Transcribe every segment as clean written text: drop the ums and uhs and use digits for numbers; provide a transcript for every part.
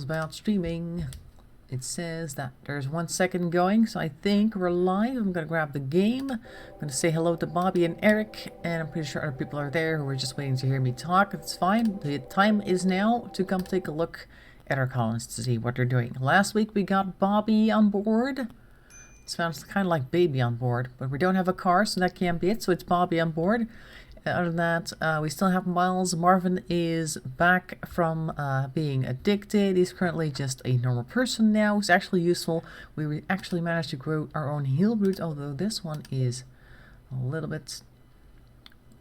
About streaming. It says that there's 1 second going, so I think we're live. I'm gonna grab the game. I'm gonna say hello to Bobby and Eric, and I'm pretty sure other people are there who are just waiting to hear me talk. It's fine. The time is now to come take a look at our colonists to see what they're doing. Last week we got Bobby on board. It sounds kind of like baby on board, but we don't have a car, so that can't be it. So it's Bobby on board. Other than that, we still have Miles. Marvin is back from being addicted. He's currently just a normal person now. It's actually useful. We actually managed to grow our own heal root, although this one is a little bit...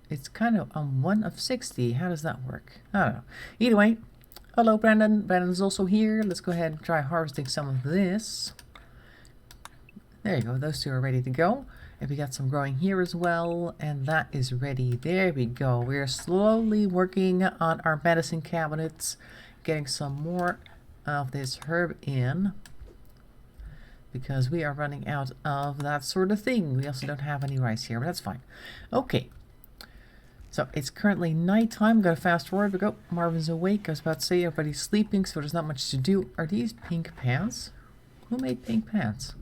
It's kind of 1 of 60. How does that work? I don't know. Either way, hello Brandon. Brandon's also here. Let's go ahead and try harvesting some of this. There you go. Those two are ready to go. And we got some growing here as well, and that is ready. There we go. We're slowly working on our medicine cabinets, getting some more of this herb in, because we are running out of that sort of thing. We also don't have any rice here, but that's fine. Okay. So it's currently nighttime. I'm going to fast forward. We go. Marvin's awake. I was about to say everybody's sleeping, so there's not much to do. Are these pink pants? Who made pink pants?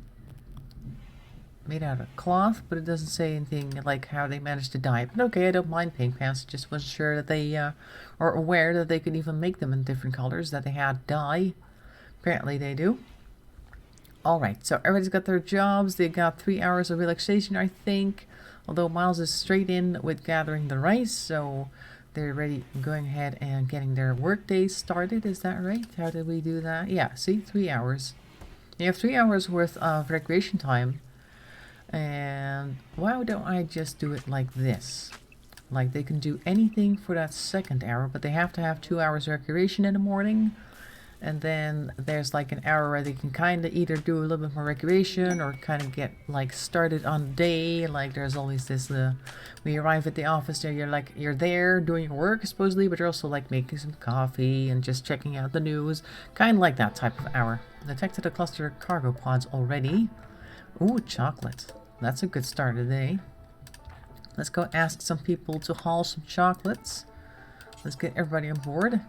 Made out of cloth, but it doesn't say anything like how they managed to dye it. But okay, I don't mind pink pants. Just wasn't sure that they are aware that they could even make them in different colors, that they had dye. Apparently they do. Alright, so everybody's got their jobs. They got 3 hours of relaxation, I think. Although Miles is straight in with gathering the rice, so they're ready, going ahead and getting their work day started. Is that right? How did we do that? Yeah, see, 3 hours. You have 3 hours worth of recreation time. And why don't I just do it like this? Like they can do anything for that second hour, but they have to have 2 hours recreation in the morning. And then there's like an hour where they can kind of either do a little bit more recreation or kind of get like started on the day. Like there's always this, when you arrive at the office there, you're there doing your work supposedly, but you're also like making some coffee and just checking out the news. Kind of like that type of hour. Detected a cluster of cargo pods already. Ooh, chocolate. That's a good start of the day. Let's go ask some people to haul some chocolates. Let's get everybody on board,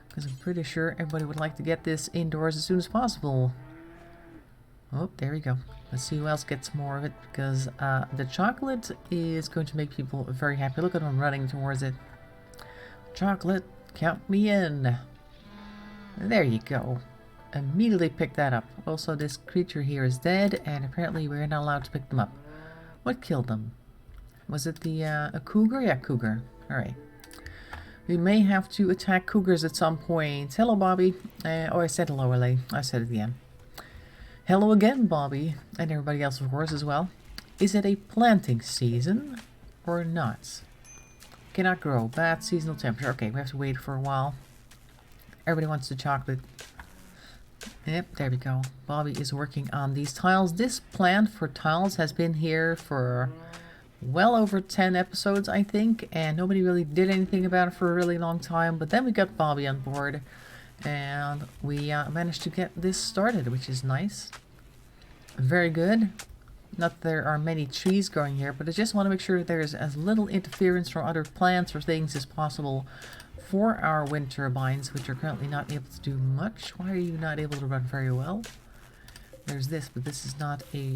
because I'm pretty sure everybody would like to get this indoors as soon as possible. Oh, there we go. Let's see who else gets more of it, because the chocolate is going to make people very happy. Look at them running towards it. Chocolate, count me in. There you go. Immediately pick that up. Also, this creature here is dead, and apparently we're not allowed to pick them up. What killed them? Was it the a cougar? Yeah, cougar. Alright. We may have to attack cougars at some point. Hello, Bobby. Oh, I said hello, LA. I said it again. Hello again, Bobby. And everybody else, of course, as well. Is it a planting season or not? Cannot grow. Bad seasonal temperature. Okay, we have to wait for a while. Everybody wants the chocolate. Yep, there we go. Bobby is working on these tiles. This plant for tiles has been here for well over 10 episodes, I think, and nobody really did anything about it for a really long time. But then we got Bobby on board, and we managed to get this started, which is nice. Very good. Not that there are many trees growing here, but I just want to make sure there's as little interference from other plants or things as possible for our wind turbines, which are currently not able to do much. Why are you not able to run very well? There's this, but this is not a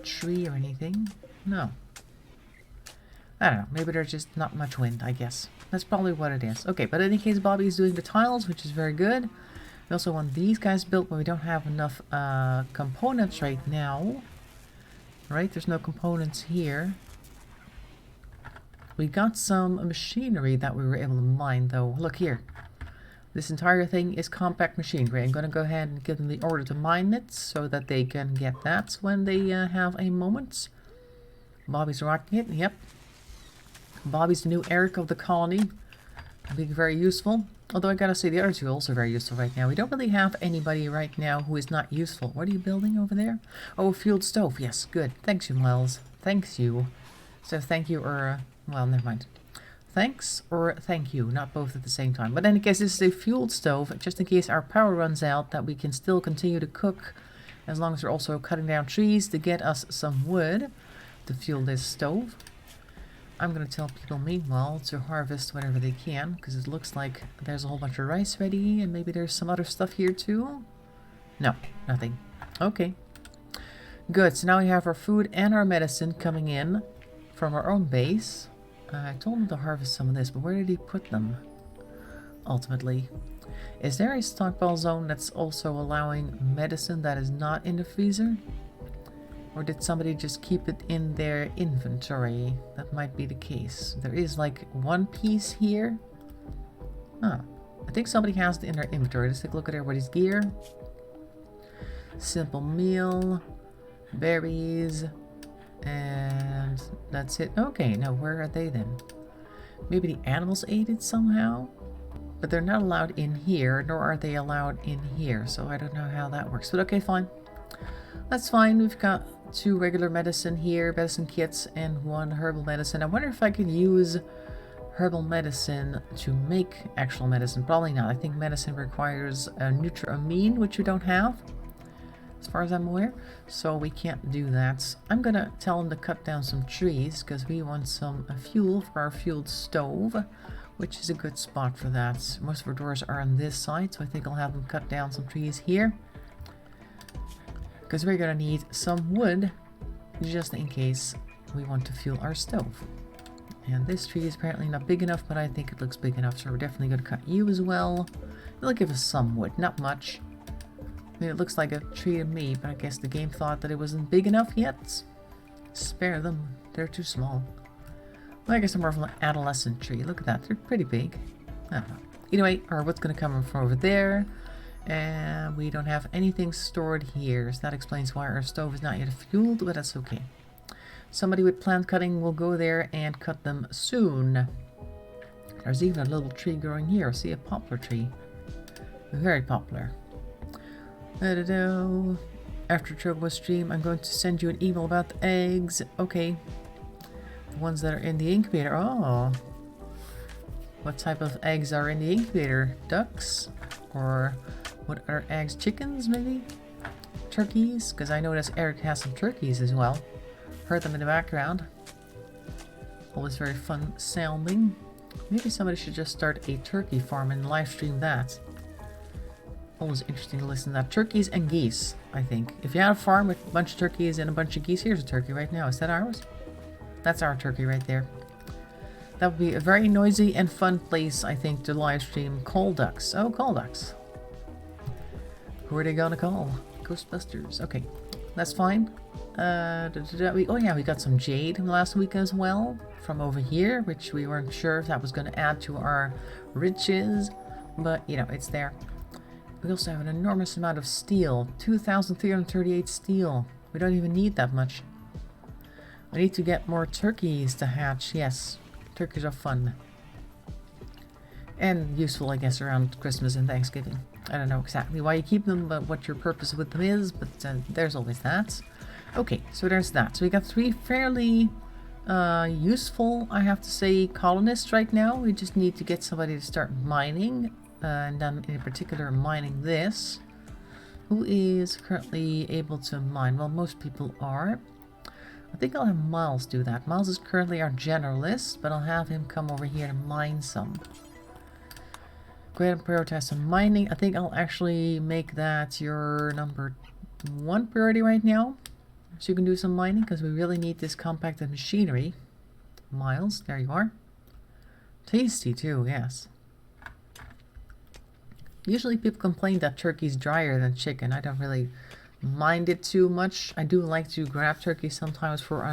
tree or anything. No. I don't know. Maybe there's just not much wind, I guess. That's probably what it is. Okay, but in any case, Bobby's doing the tiles, which is very good. We also want these guys built, but we don't have enough components right now. Right? There's no components here. We got some machinery that we were able to mine, though. Look here. This entire thing is compact machinery. I'm going to go ahead and give them the order to mine it so that they can get that when they have a moment. Bobby's rocking it. Yep. Bobby's the new Eric of the colony. Being very useful. Although I gotta say, the other two are also very useful right now. We don't really have anybody right now who is not useful. What are you building over there? Oh, a fueled stove. Yes, good. Thanks you, Miles. Thanks you. So thank you, or... well, never mind. Thanks or thank you, not both at the same time. But in any case, this is a fueled stove, just in case our power runs out, that we can still continue to cook, as long as we're also cutting down trees to get us some wood to fuel this stove. I'm gonna tell people meanwhile to harvest whatever they can, because it looks like there's a whole bunch of rice ready, and maybe there's some other stuff here too. No, nothing. Okay. Good, so now we have our food and our medicine coming in from our own base. I told him to harvest some of this, but where did he put them? Ultimately. Is there a stockpile zone that's also allowing medicine that is not in the freezer? Or did somebody just keep it in their inventory? That might be the case. There is like one piece here. Huh. I think somebody has it in their inventory. Let's take a look at everybody's gear. Simple meal. Berries. And that's it. Okay, now where are they then? Maybe the animals ate it somehow? But they're not allowed in here, nor are they allowed in here. So I don't know how that works. But okay, fine. That's fine. We've got 2 regular medicine here, medicine kits, and 1 herbal medicine. I wonder if I could use herbal medicine to make actual medicine. Probably not. I think medicine requires a nutramine, which we don't have, as far as I'm aware. So we can't do that. I'm gonna tell them to cut down some trees, because we want some fuel for our fueled stove, which is a good spot for that. Most of our doors are on this side, so I think I'll have them cut down some trees here. Because we're going to need some wood, just in case we want to fuel our stove. And this tree is apparently not big enough, but I think it looks big enough, so we're definitely going to cut you as well. It'll give us some wood, not much. I mean, it looks like a tree to me, but I guess the game thought that it wasn't big enough yet. Spare them, they're too small. Well, I guess I'm more of an adolescent tree. Look at that, they're pretty big. I don't know. Anyway, our wood's going to come from over there. And we don't have anything stored here, so that explains why our stove is not yet fueled, but that's okay. Somebody with plant cutting will go there and cut them soon. There's even a little tree growing here. See, a poplar tree. Very popular. After Chocobo stream, I'm going to send you an email about the eggs. Okay. The ones that are in the incubator. Oh. What type of eggs are in the incubator? Ducks? Or what are eggs? Chickens, maybe? Turkeys? Because I noticed Eric has some turkeys as well. Heard them in the background. Always very fun sounding. Maybe somebody should just start a turkey farm and live stream that. Always interesting to listen to that. Turkeys and geese, I think. If you had a farm with a bunch of turkeys and a bunch of geese, here's a turkey right now. Is that ours? That's our turkey right there. That would be a very noisy and fun place, I think, to live stream coal ducks. Oh, coal ducks. Who are they gonna call? Ghostbusters. Okay, that's fine. Oh yeah, we got some jade last week as well from over here, which we weren't sure if that was going to add to our riches, but you know, it's there. We also have an enormous amount of steel, 2,338 steel. We don't even need that much. We need to get more turkeys to hatch. Yes, turkeys are fun. And useful, I guess, around Christmas and Thanksgiving. I don't know exactly why you keep them, but what your purpose with them is, but there's always that. Okay, so there's that. So we got 3 fairly useful, I have to say, colonists right now. We just need to get somebody to start mining, and then in particular mining this. Who is currently able to mine? Well, most people are. I think I'll have Miles do that. Miles is currently our generalist, but I'll have him come over here to mine some. Go ahead and prioritize some mining. I think I'll actually make that your number 1 priority right now. So you can do some mining, because we really need this compacted machinery. Miles, there you are. Tasty too, yes. Usually people complain that turkey's drier than chicken. I don't really mind it too much. I do like to grab turkey sometimes for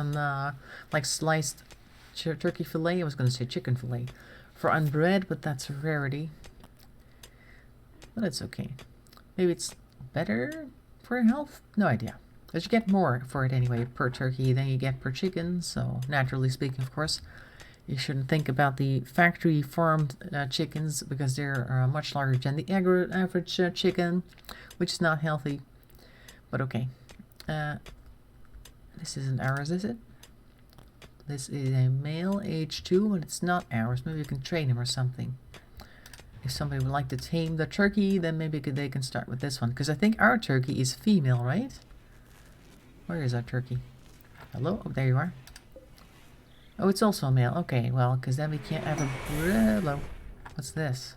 like sliced turkey fillet. I was going to say chicken fillet. For on bread, but that's a rarity. But it's okay. Maybe it's better for health? No idea. But you get more for it anyway per turkey than you get per chicken. So naturally speaking, of course, you shouldn't think about the factory farmed chickens, because they're much larger than the average chicken, which is not healthy. But okay. This isn't ours, is it? This is a male, age 2, but it's not ours. Maybe we can train him or something. If somebody would like to tame the turkey, then maybe they can start with this one. Because I think our turkey is female, right? Where is our turkey? Hello? Oh, there you are. Oh, it's also a male. Okay, well, because then we can't have a... Hello. What's this?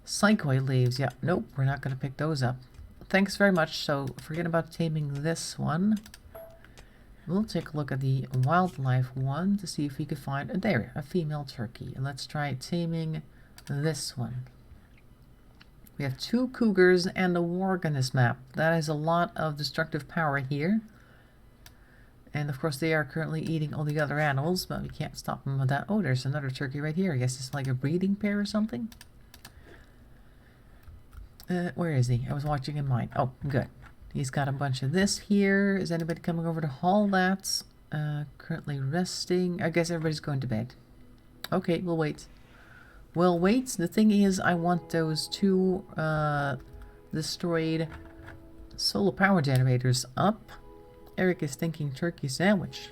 Psychoid leaves. Yeah, nope, we're not going to pick those up. Thanks very much. So, forget about taming this one. We'll take a look at the wildlife one to see if we could find... there, a female turkey. And let's try taming this one. We have 2 cougars and a warg on this map. That is a lot of destructive power here. And of course they are currently eating all the other animals, but we can't stop them with that. Oh, there's another turkey right here. I guess it's like a breeding pair or something. Where is he? I was watching in mine. Oh, good. He's got a bunch of this here. Is anybody coming over to haul that? Currently resting. I guess everybody's going to bed. Okay, we'll wait. We'll wait. The thing is, I want those 2 destroyed solar power generators up. Eric is thinking turkey sandwich.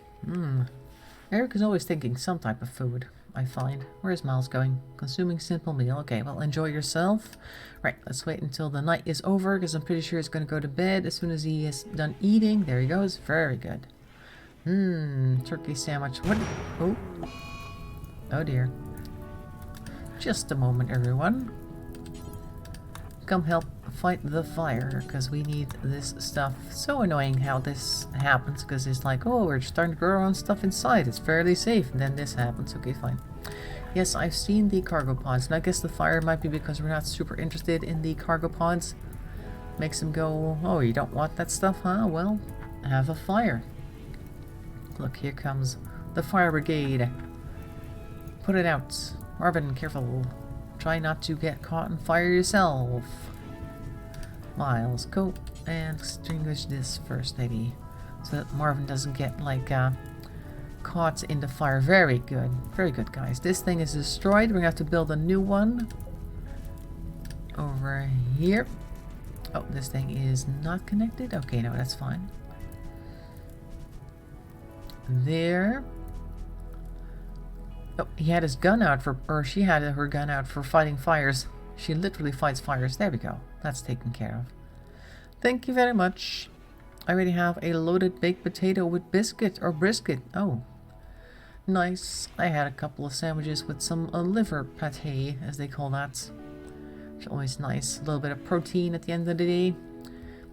Eric is always thinking some type of food, I find. Where's Miles going? Consuming simple meal. Okay, well, enjoy yourself. Right, let's wait until the night is over, because I'm pretty sure he's going to go to bed as soon as he is done eating. There he goes. Very good. Turkey sandwich. What? Oh. Oh, dear. Just a moment, everyone. Come help fight the fire, because we need this stuff. So annoying how this happens, because it's like, oh, we're starting to grow our own stuff inside. It's fairly safe, and then this happens. Okay, fine. Yes, I've seen the cargo pods, and I guess the fire might be because we're not super interested in the cargo pods. Makes them go, oh, you don't want that stuff, huh? Well, have a fire. Look, here comes the fire brigade. Put it out. Marvin, careful. Try not to get caught in fire yourself. Miles, go and extinguish this first, maybe. So that Marvin doesn't get, like, caught in the fire. Very good. Very good, guys. This thing is destroyed. We're going to have to build a new one. Over here. Oh, this thing is not connected? Okay, no, that's fine. There. Oh, he had his gun out for, or she had her gun out for fighting fires. She literally fights fires. There we go. That's taken care of. Thank you very much. I already have a loaded baked potato with biscuit or brisket. Oh, nice. I had a couple of sandwiches with some liver pate, as they call that. It's always nice. A little bit of protein at the end of the day.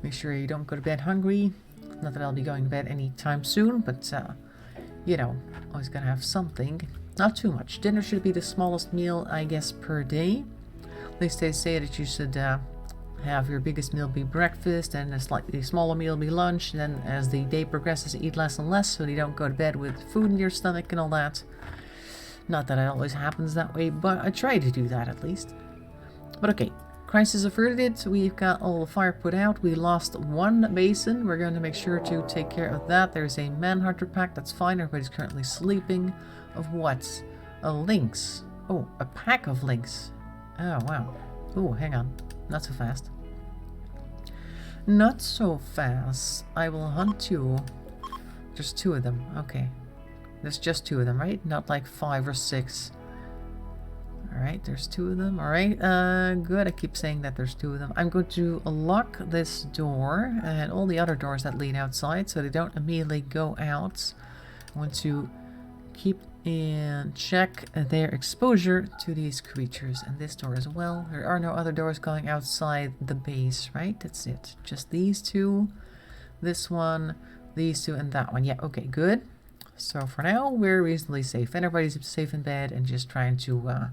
Make sure you don't go to bed hungry. Not that I'll be going to bed anytime soon, but you know, always gotta have something. Not too much. Dinner should be the smallest meal, I guess, per day. At least they say that you should have your biggest meal be breakfast, and a slightly smaller meal be lunch. And then as the day progresses, eat less and less so you don't go to bed with food in your stomach and all that. Not that it always happens that way, but I try to do that at least. But okay, crisis averted. We've got all the fire put out. We lost 1 basin. We're going to make sure to take care of that. There's a manhunter pack. That's fine. Everybody's currently sleeping. Of what? A lynx. Oh, a pack of lynx. Oh, wow. Oh, hang on. Not so fast. Not so fast. I will hunt you. There's 2 of them. Okay. There's just 2 of them, right? Not like 5 or 6. Alright, there's 2 of them. Alright, good. I keep saying that there's 2 of them. I'm going to lock this door and all the other doors that lead outside so they don't immediately go out. I want to keep and check their exposure to these creatures, and this door as well. There are no other doors going outside the base, right? That's it. Just these 2, this one, these 2, and that one. Yeah, okay, good. So for now, we're reasonably safe. Everybody's safe in bed and just trying to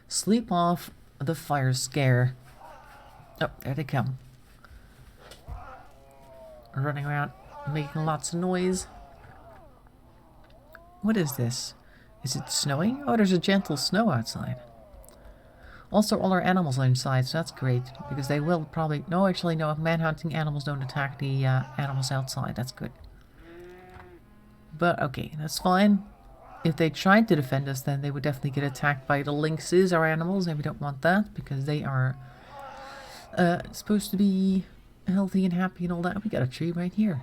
sleep off the fire scare. Oh, there they come. Running around, making lots of noise. What is this? Is it snowing? Oh, there's a gentle snow outside. Also, all our animals are inside, so that's great. Because they will probably... No, actually, no. Manhunting animals don't attack the animals outside. That's good. But, okay, that's fine. If they tried to defend us, then they would definitely get attacked by the lynxes, our animals. And we don't want that, because they are supposed to be healthy and happy and all that. We got a tree right here.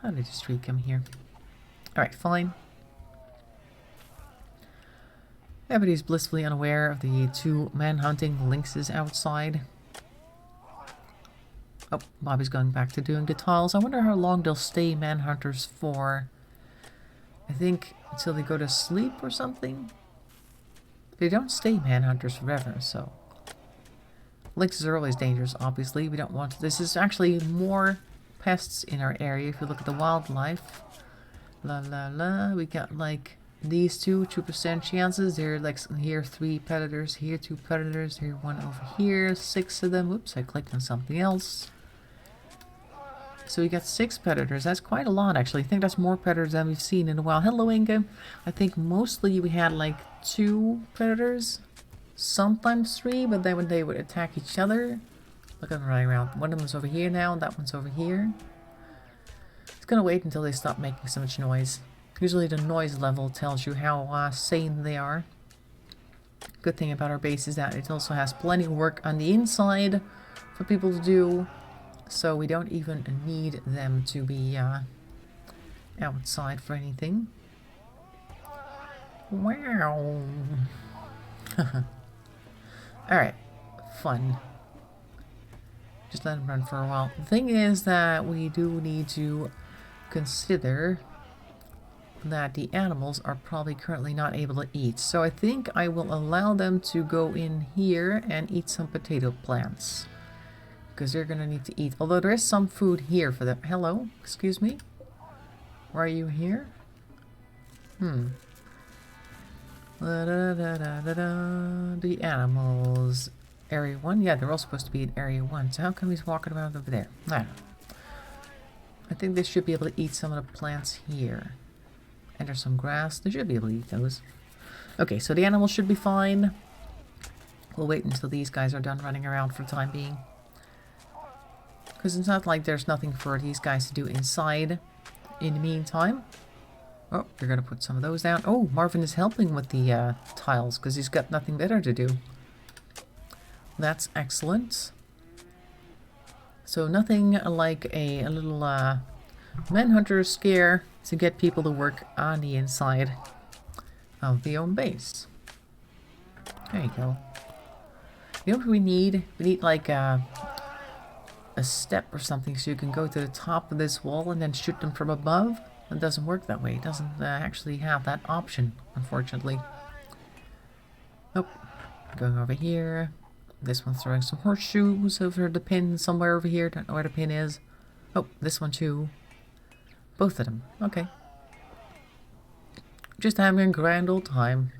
How did this tree come here? Alright, fine. Everybody's blissfully unaware of the 2 man-hunting lynxes outside. Oh, Bobby's going back to doing the tiles. I wonder how long they'll stay manhunters for. I think until they go to sleep or something. They don't stay manhunters forever, so. Lynxes are always dangerous, obviously. We don't want to. This is actually more pests in our area if you look at the wildlife. La la la. We got like these 2% chances. There like here 3 predators, here 2 predators, here 1 over here, 6 of them. Oops, I clicked on something else. So we got 6 predators. That's quite a lot, actually. I think that's more predators than we've seen in a while. Hello, Inga. I think mostly we had like 2 predators, sometimes 3, but then when they would attack each other. Look at them running around. One of them's over here now, and that one's over here. It's gonna wait until they stop making so much noise. Usually the noise level tells you how sane they are. Good thing about our base is that it also has plenty of work on the inside for people to do. So we don't even need them to be outside for anything. Wow. Alright. Fun. Just let them run for a while. The thing is that we do need to consider that the animals are probably currently not able to eat. So I think I will allow them to go in here and eat some potato plants. Because they're going to need to eat. Although there is some food here for them. Hello? Excuse me? Why are you here? The animals. Area 1? Yeah, they're all supposed to be in Area 1. So how come he's walking around over there? I don't know. I think they should be able to eat some of the plants here. And there's some grass. They should be able to eat those. Okay, so the animals should be fine. We'll wait until these guys are done running around for the time being. Because it's not like there's nothing for these guys to do inside in the meantime. Oh, you're going to put some of those down. Oh, Marvin is helping with the tiles because he's got nothing better to do. That's excellent. So nothing like a little manhunter scare to get people to work on the inside of the own base. There you go. You know what we need? We need like a step or something so you can go to the top of this wall and then shoot them from above. It doesn't work that way. It doesn't actually have that option, unfortunately. Oh, going over here. This one's throwing some horseshoes over the pin somewhere over here. Don't know where the pin is. Oh, this one too. Both of them. Okay. Just having a grand old time.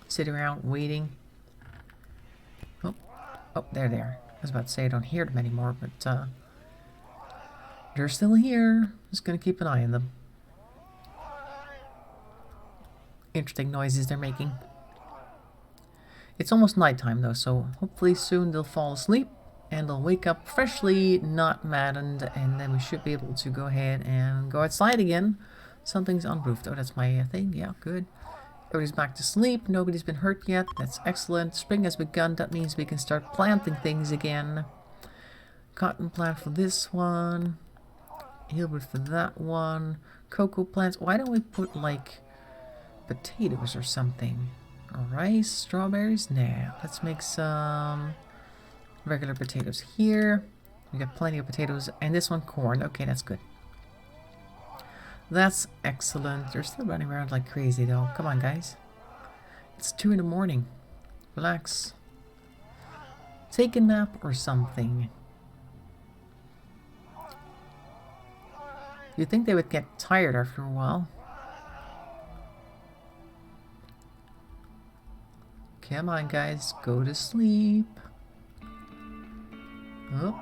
Sitting around waiting. Oh, there they are. I was about to say I don't hear them anymore, but they're still here. Just gonna keep an eye on them. Interesting noises they're making. It's almost nighttime though, so hopefully soon they'll fall asleep and they'll wake up freshly, not maddened, and then we should be able to go ahead and go outside again. Something's unroofed. Oh, that's my thing. Yeah, good. Everybody's back to sleep. Nobody's been hurt yet. That's excellent. Spring has begun. That means we can start planting things again. Cotton plant for this one. Heelwood for that one. Cocoa plants. Why don't we put like potatoes or something? Rice, strawberries? Nah. Let's make some regular potatoes here. We got plenty of potatoes. And this one corn. Okay, that's good. That's excellent. They're still running around like crazy though. Come on, guys. It's 2 in the morning. Relax. Take a nap or something. You'd think they would get tired after a while. Come on, guys. Go to sleep. Oh.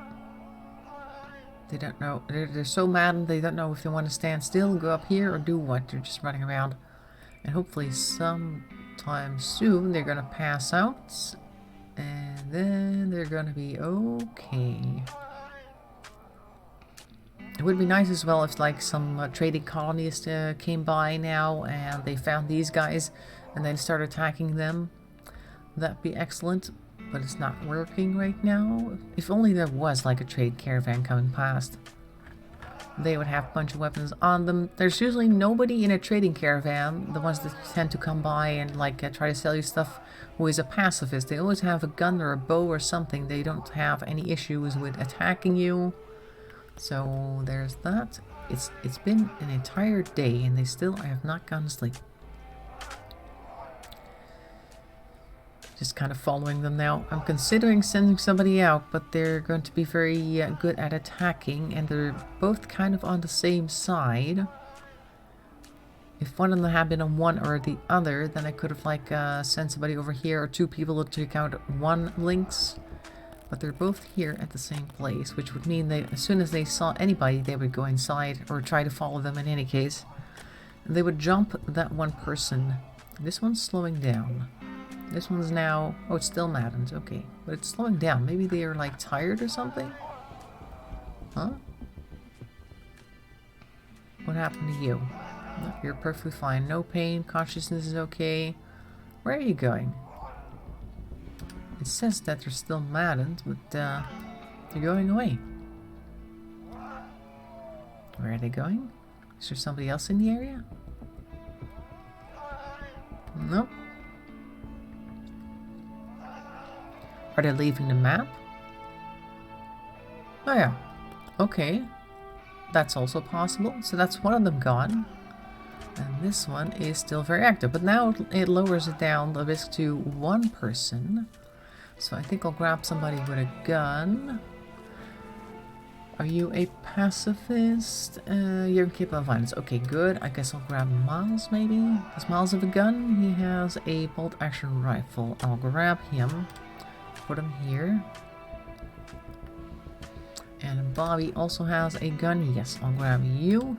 They don't know. They're so maddened they don't know if they want to stand still, go up here, or do what. They're just running around. And hopefully sometime soon they're going to pass out. And then they're going to be okay. It would be nice as well if like some trading colonists came by now and they found these guys and then started attacking them. That'd be excellent. But it's not working right now. If only there was like a trade caravan coming past. They would have a bunch of weapons on them. There's usually nobody in a trading caravan, the ones that tend to come by and like try to sell you stuff, who is a pacifist. They always have a gun or a bow or something. They don't have any issues with attacking you. So there's that. It's been an entire day and I have not gone to sleep. Just kind of following them now. I'm considering sending somebody out, but they're going to be very good at attacking, and they're both kind of on the same side. If one of them had been on one or the other, then I could have like sent somebody over here, or two people to take out one lynx. But they're both here at the same place, which would mean that as soon as they saw anybody, they would go inside or try to follow them in any case. And they would jump that one person. This one's slowing down. This one's now... Oh, it's still maddened. Okay. But it's slowing down. Maybe they are, like, tired or something? Huh? What happened to you? No, you're perfectly fine. No pain. Consciousness is okay. Where are you going? It says that they're still maddened, but, they're going away. Where are they going? Is there somebody else in the area? Nope. Are they leaving the map? Oh yeah. Okay. That's also possible. So that's one of them gone. And this one is still very active. But now it lowers it down the risk to one person. So I think I'll grab somebody with a gun. Are you a pacifist? You're incapable of violence. Okay, good. I guess I'll grab Miles, maybe? Does Miles have a gun? He has a bolt-action rifle. I'll grab him. Put him here. And Bobby also has a gun. Yes, I'll grab you.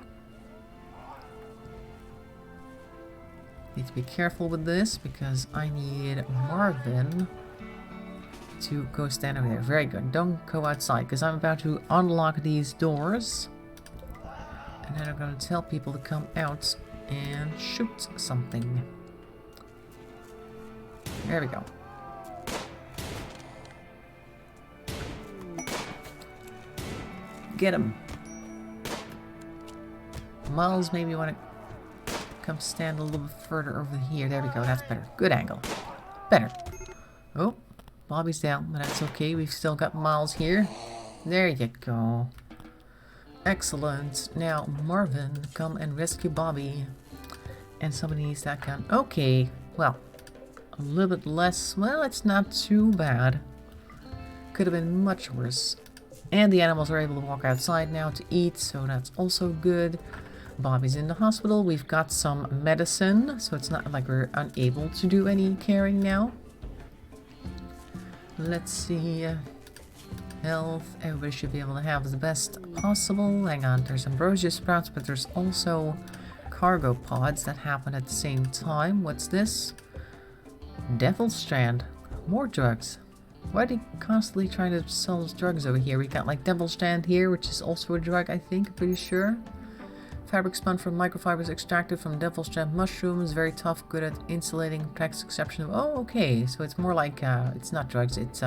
Need to be careful with this because I need Marvin to go stand over there. Very good. Don't go outside because I'm about to unlock these doors. And then I'm going to tell people to come out and shoot something. There we go. Get him. Miles, maybe want to come stand a little bit further over here. There we go. That's better. Good angle. Better. Oh, Bobby's down, but that's okay. We've still got Miles here. There you go. Excellent. Now, Marvin, come and rescue Bobby. And somebody needs that gun. Okay. Well, a little bit less. Well, it's not too bad. Could have been much worse. And the animals are able to walk outside now to eat, so that's also good. Bobby's in the hospital. We've got some medicine, so it's not like we're unable to do any caring now. Let's see. Health. Everybody should be able to have the best possible. Hang on, there's ambrosia sprouts, but there's also cargo pods that happen at the same time. What's this? Devil's Strand. More drugs. Why are they constantly trying to sell us drugs over here? We got like Devil's Strand here, which is also a drug, I think. I'm pretty sure. Fabric spun from microfibers extracted from Devil's Strand mushrooms. Very tough, good at insulating, protects exception of... Oh, okay. So it's more like, it's not drugs, it's,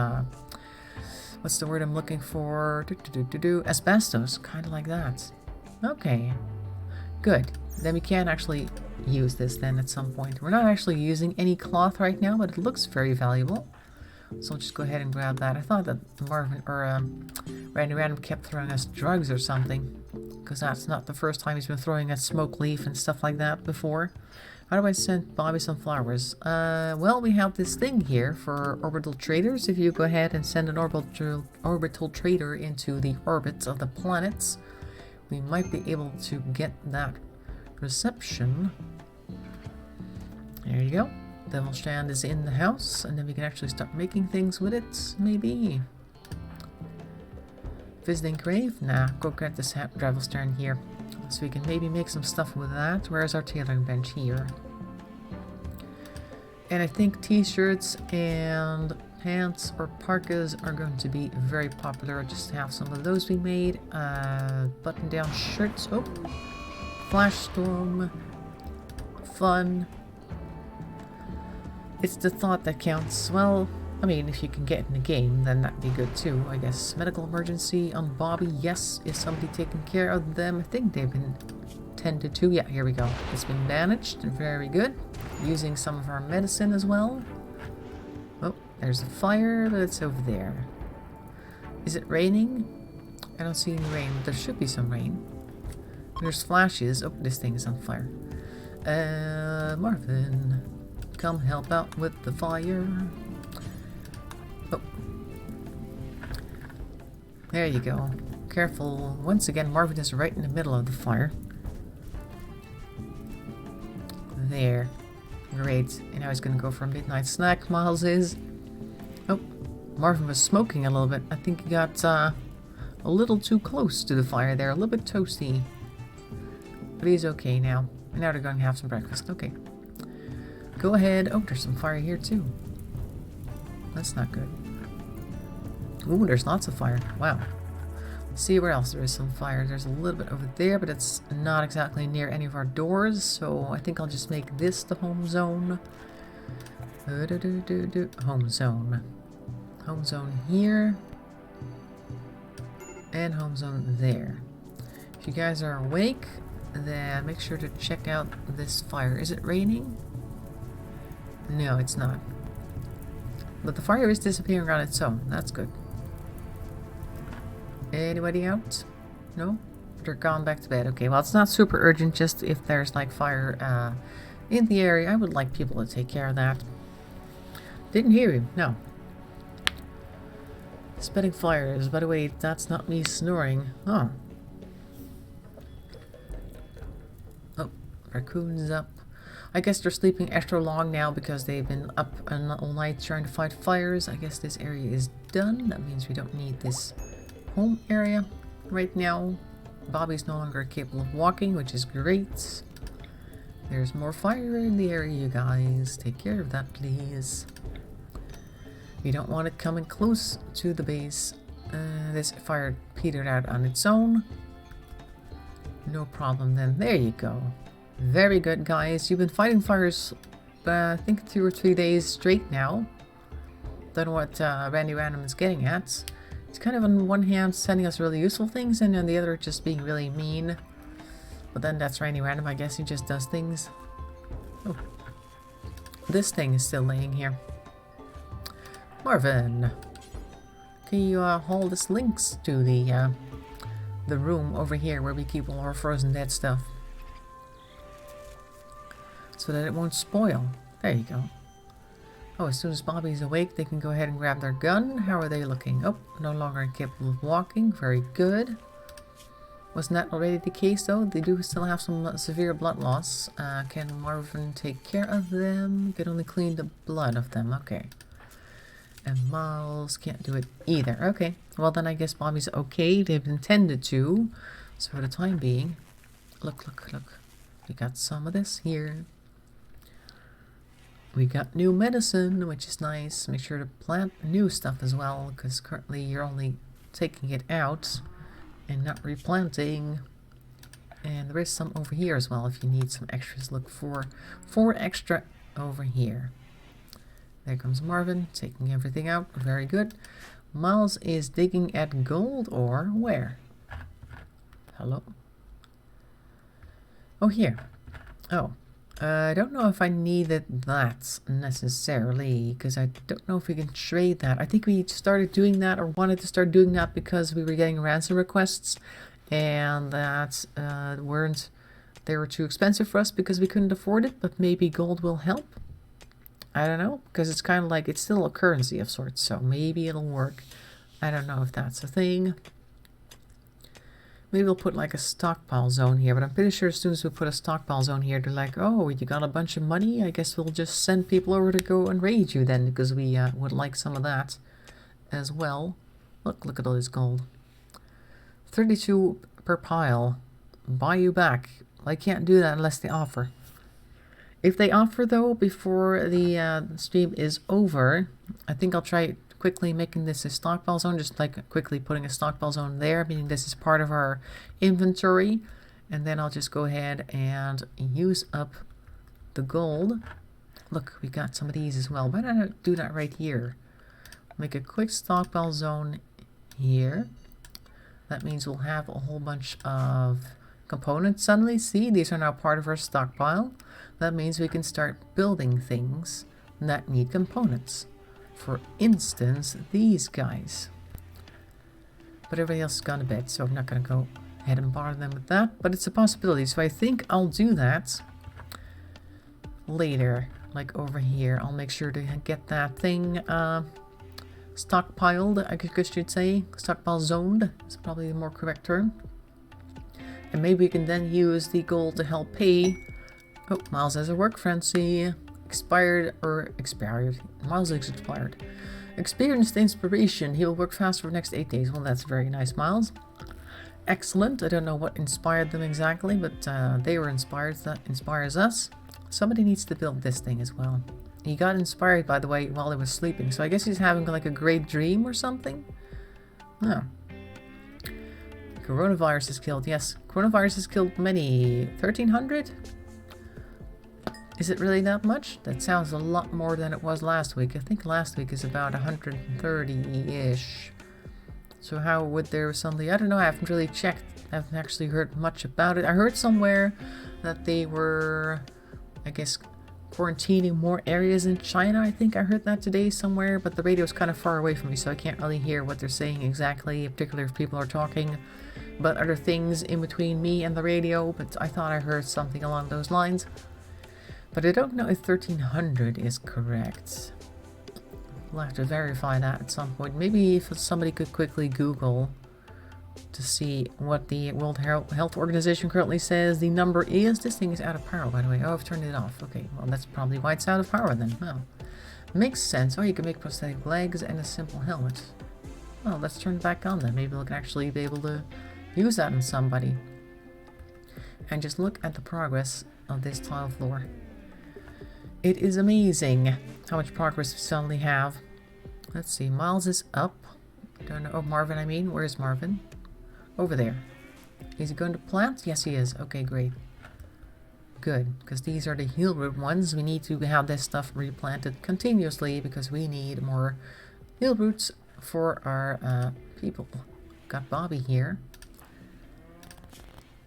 what's the word I'm looking for? Asbestos, kind of like that. Okay. Good. Then we can actually use this then at some point. We're not actually using any cloth right now, but it looks very valuable. So I'll just go ahead and grab that. I thought that Marvin or Randy Random kept throwing us drugs or something. Because that's not the first time he's been throwing us smoke leaf and stuff like that before. How do I send Bobby some flowers? Well, we have this thing here for orbital traders. If you go ahead and send an orbital trader into the orbits of the planets, we might be able to get that reception. There you go. Devil's Strand is in the house, and then we can actually start making things with it, maybe. Visiting grave? Nah, go get this Devil's Strand here. So we can maybe make some stuff with that. Where's our tailoring bench? Here. And I think t-shirts and pants or parkas are going to be very popular. Just have some of those be made. Button-down shirts. Oh! Flash storm. Fun. It's the thought that counts. Well, I mean, if you can get in the game, then that'd be good too, I guess. Medical emergency on Bobby. Yes. Is somebody taking care of them? I think they've been tended to. Yeah, here we go. It's been managed. Very good. Using some of our medicine as well. Oh, there's a fire, but it's over there. Is it raining? I don't see any rain, but there should be some rain. There's flashes. Oh, this thing is on fire. Marvin, come help out with the fire. Oh. There you go. Careful. Once again, Marvin is right in the middle of the fire. There. Great. And now he's gonna go for a midnight snack. Miles is... Oh, Marvin was smoking a little bit. I think he got a little too close to the fire there. A little bit toasty. But he's okay now. And now they're going to have some breakfast. Okay. Go ahead. Oh, there's some fire here too. That's not good. Ooh, there's lots of fire. Wow. Let's see where else there is some fire. There's a little bit over there, but it's not exactly near any of our doors. So I think I'll just make this the home zone. Home zone. Home zone here. And home zone there. If you guys are awake, then make sure to check out this fire. Is it raining? No, it's not. But the fire is disappearing on its own. That's good. Anybody out? No? They're gone back to bed. Okay, well, it's not super urgent. Just if there's like fire in the area, I would like people to take care of that. Didn't hear you. No. Spreading fires. By the way, that's not me snoring. Oh. Oh, raccoon's up. I guess they're sleeping extra long now because they've been up all night trying to fight fires. I guess this area is done. That means we don't need this home area right now. Bobby's no longer capable of walking, which is great. There's more fire in the area, you guys. Take care of that, please. You don't want it coming close to the base. This fire petered out on its own. No problem then. There you go. Very good, guys. You've been fighting fires, I think 2 or 3 days straight now. Don't know what Randy Random is getting at. It's kind of on one hand sending us really useful things, and on the other just being really mean. But then that's Randy Random. I guess he just does things. Oh. This thing is still laying here. Marvin, can you haul this links to the room over here where we keep all our frozen dead stuff, so that it won't spoil? There you go. Oh, as soon as Bobby's awake, they can go ahead and grab their gun. How are they looking? Oh, no longer capable of walking. Very good. Wasn't that already the case though? They do still have some severe blood loss. Can Marvin take care of them? You can only clean the blood of them. Okay. And Miles can't do it either. Okay. Well, then I guess Bobby's okay. They've intended to. So for the time being... Look, look, look. We got some of this here. We got new medicine, which is nice. Make sure to plant new stuff as well, because currently you're only taking it out and not replanting. And there is some over here as well if you need some extras. Look for 4 extra over here. There comes Marvin, taking everything out. Very good. Miles is digging at gold ore. Where? Hello? Oh, here. Oh. I don't know if I needed that necessarily, because I don't know if we can trade that. I think we started doing that, or wanted to start doing that, because we were getting ransom requests, and that they were too expensive for us because we couldn't afford it, but maybe gold will help. I don't know, because it's kind of like, it's still a currency of sorts, so maybe it'll work. I don't know if that's a thing. Maybe we'll put like a stockpile zone here, but I'm pretty sure as soon as we put a stockpile zone here, they're like, oh, you got a bunch of money? I guess we'll just send people over to go and raid you then, because we would like some of that as well. Look at all this gold. 32 per pile. Buy you back. I can't do that unless they offer. If they offer though, before the stream is over, I think I'll try quickly making this a stockpile zone, just like quickly putting a stockpile zone there, meaning this is part of our inventory, and then I'll just go ahead and use up the gold. Look, we got some of these as well. Why don't I do that right here? Make a quick stockpile zone here. That means we'll have a whole bunch of components suddenly. See, these are now part of our stockpile. That means we can start building things that need components. For instance, these guys. But everybody else has gone to bed, so I'm not going to go ahead and bother them with that, but it's a possibility, so I think I'll do that later, like over here. I'll make sure to get that thing stockpiled, I guess you'd say. Stockpile zoned is probably the more correct term. And maybe we can then use the gold to help pay. Oh, Miles has a work frenzy. Expired. Miles is expired. Experienced inspiration. He will work faster for the next 8 days. Well, that's very nice, Miles. Excellent. I don't know what inspired them exactly, but they were inspired. That inspires us. Somebody needs to build this thing as well. He got inspired, by the way, while he was sleeping. So I guess he's having like a great dream or something. Oh. Coronavirus has killed. Yes, coronavirus has killed many. 1,300? Is it really that much? That sounds a lot more than it was last week. I think last week is about 130-ish. So how would there suddenly... I don't know, I haven't really checked. I haven't actually heard much about it. I heard somewhere that they were, I guess, quarantining more areas in China. I think I heard that today somewhere, but the radio's kind of far away from me, so I can't really hear what they're saying exactly, particularly if people are talking about other things in between me and the radio, but I thought I heard something along those lines. But I don't know if 1,300 is correct. We'll have to verify that at some point. Maybe if somebody could quickly Google to see what the World Health Organization currently says the number is. This thing is out of power, by the way. Oh, I've turned it off. Okay, well, that's probably why it's out of power then. Well, makes sense. Oh, you can make prosthetic legs and a simple helmet. Well, let's turn it back on then. Maybe we'll actually be able to use that on somebody. And just look at the progress of this tile floor. It is amazing how much progress we suddenly have. Let's see, Miles is up. Don't know. Oh, Marvin, I mean. Where is Marvin? Over there. Is he going to plant? Yes, he is. Okay, great. Good, because these are the heal root ones. We need to have this stuff replanted continuously because we need more heal roots for our people. Got Bobby here.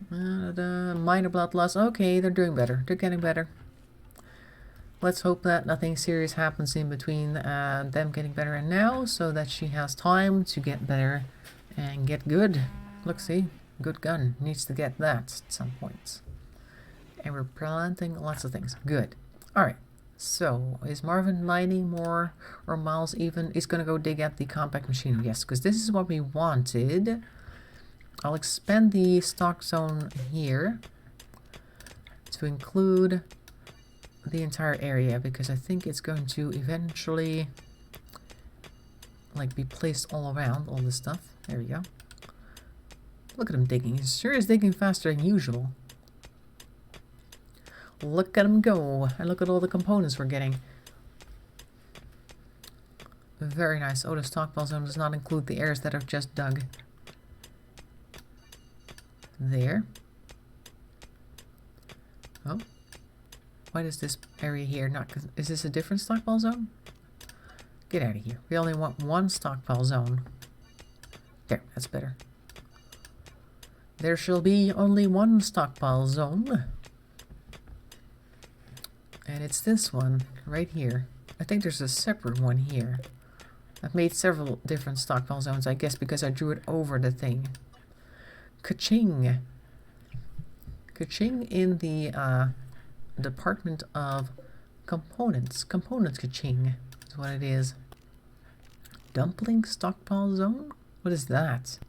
Minor blood loss. Okay, they're doing better. They're getting better. Let's hope that nothing serious happens in between them getting better and now, so that she has time to get better and get good. Look, see? Good gun. Needs to get that at some point. And we're planting lots of things. Good. Alright. So, is Marvin lighting more? Or Miles even is going to go dig at the compact machine? Yes, because this is what we wanted. I'll expand the stock zone here to include the entire area, because I think it's going to eventually like be placed all around all this stuff. There we go. Look at him digging. He sure is digging faster than usual. Look at him go. And look at all the components we're getting. Very nice. Oh, the stockpile zone does not include the areas that I've just dug. There. Oh. Why does this area here not... Is this a different stockpile zone? Get out of here. We only want one stockpile zone. There, that's better. There shall be only one stockpile zone. And it's this one, right here. I think there's a separate one here. I've made several different stockpile zones, I guess because I drew it over the thing. Ka-ching! Ka-ching in the Department of Components. Components ka-ching is what it is. Dumpling stockpile zone? What is that?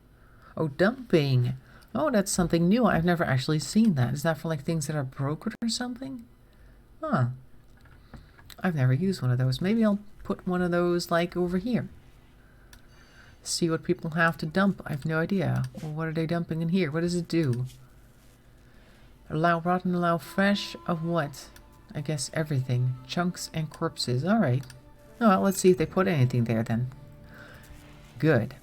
Oh, dumping! Oh, that's something new. I've never actually seen that. Is that for like things that are brokered or something? Huh. I've never used one of those. Maybe I'll put one of those like over here. See what people have to dump. I have no idea. Well, what are they dumping in here? What does it do? Allow rotten, allow fresh of what? I guess everything. Chunks and corpses. Alright. Well, let's see if they put anything there then. Good.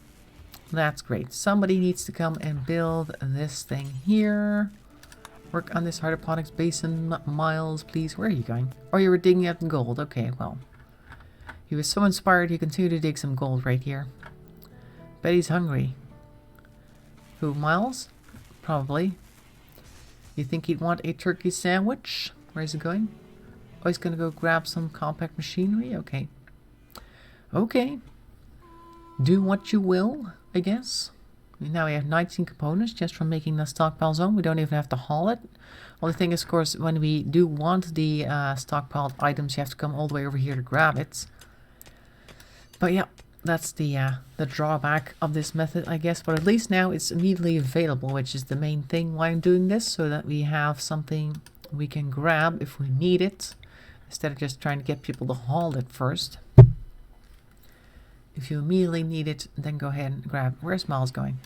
That's great. Somebody needs to come and build this thing here. Work on this hydroponics basin. Miles, please. Where are you going? Oh, you were digging up gold. Okay, well. He was so inspired he continued to dig some gold right here. Bet he's hungry. Who, Miles? Probably. You think he'd want a turkey sandwich? Where's he going? Oh, he's gonna go grab some compact machinery? Okay. Okay. Do what you will, I guess. Now we have 19 components just from making the stockpile zone. We don't even have to haul it. Only thing is, of course, when we do want the stockpiled items, you have to come all the way over here to grab it. But yeah, that's the drawback of this method, I guess. But at least now it's immediately available, which is the main thing why I'm doing this, so that we have something we can grab if we need it, instead of just trying to get people to haul it first. If you immediately need it, then go ahead and grab. Where's Miles going?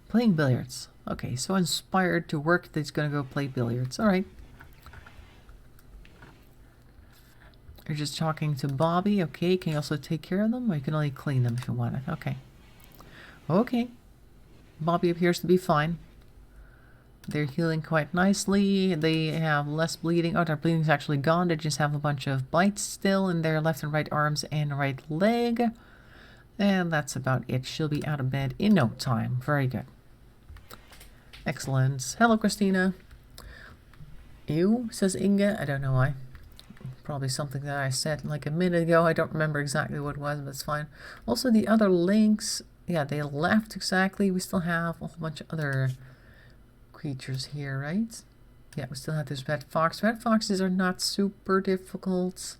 Playing billiards. Okay, so inspired to work that he's going to go play billiards. Alright. You're just talking to Bobby. Okay, can you also take care of them? Or you can only clean them if you want it. Okay. Okay. Bobby appears to be fine. They're healing quite nicely. They have less bleeding. Oh, their bleeding's actually gone. They just have a bunch of bites still in their left and right arms and right leg. And that's about it. She'll be out of bed in no time. Very good. Excellent. Hello, Christina. Ew, says Inga. I don't know why. Probably something that I said like a minute ago. I don't remember exactly what it was, but it's fine. Also, the other links, yeah, they left exactly. We still have a whole bunch of other creatures here, right? Yeah, we still have this red fox. Red foxes are not super difficult.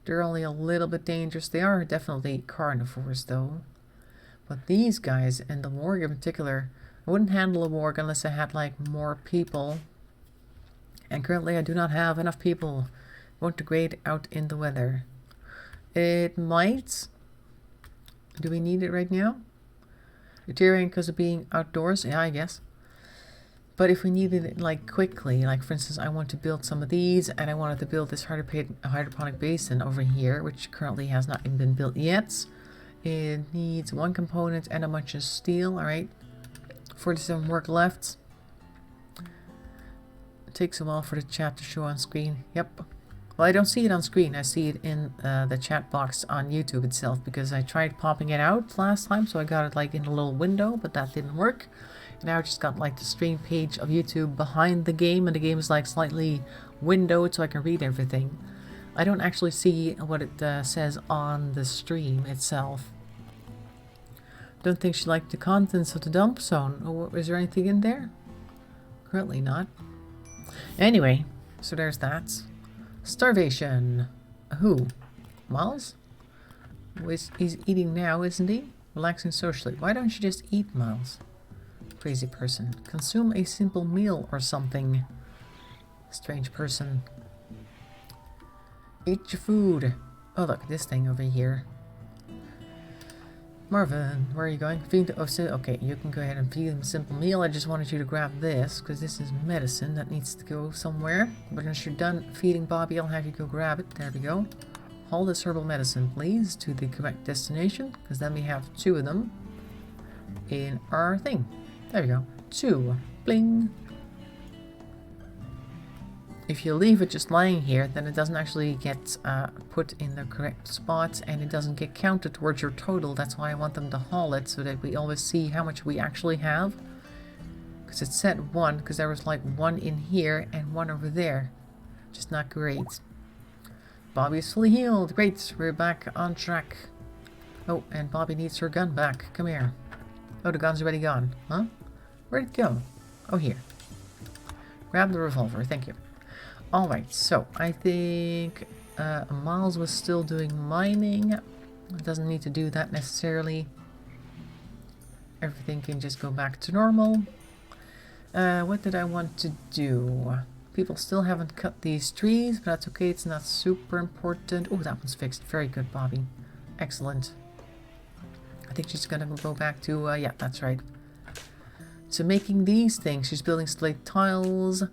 They're only a little bit dangerous. They are definitely carnivores, though. But these guys, and the warg in particular, I wouldn't handle a warg unless I had, like, more people. And currently I do not have enough people. Won't degrade out in the weather. It might. Do we need it right now? Deteriorating because of being outdoors? Yeah, I guess. But if we needed it like quickly, like for instance, I want to build some of these, and I wanted to build this hydroponic basin over here, which currently has not even been built yet. It needs one component and a bunch of steel. All right, 47 work left. It takes a while for the chat to show on screen. Yep. Well, I don't see it on screen. I see it in the chat box on YouTube itself, because I tried popping it out last time, so I got it like in a little window, but that didn't work. Now I just got like the stream page of YouTube behind the game, and the game is like slightly windowed so I can read everything. I don't actually see what it says on the stream itself. Don't think she liked the contents of the dump zone. Oh, is there anything in there? Currently not. Anyway, so there's that. Starvation. Who? Miles? He's eating now, isn't he? Relaxing socially. Why don't you just eat, Miles? Crazy person. Consume a simple meal or something. Strange person. Eat your food. Oh, look, this thing over here. Marvin, where are you going? Feed. Oh, so, okay, you can go ahead and feed him a simple meal. I just wanted you to grab this, because this is medicine that needs to go somewhere. But once you're done feeding Bobby, I'll have you go grab it. There we go. Haul this herbal medicine, please, to the correct destination, because then we have 2 of them in our thing. There we go. 2. Bling. If you leave it just lying here, then it doesn't actually get put in the correct spot, and it doesn't get counted towards your total. That's why I want them to haul it, so that we always see how much we actually have. Because it said 1, because there was like 1 in here and 1 over there. Just not great. Bobby's fully healed. Great, we're back on track. Oh, and Bobby needs her gun back. Come here. Oh, the gun's already gone. Huh? Where'd it go? Oh, here. Grab the revolver. Thank you. Alright, so I think Miles was still doing mining. It doesn't need to do that necessarily. Everything can just go back to normal. What did I want to do? People still haven't cut these trees, but that's okay. It's not super important. Oh, that one's fixed. Very good, Bobby. Excellent. I think she's gonna go back to, yeah, that's right. So making these things, she's building slate tiles,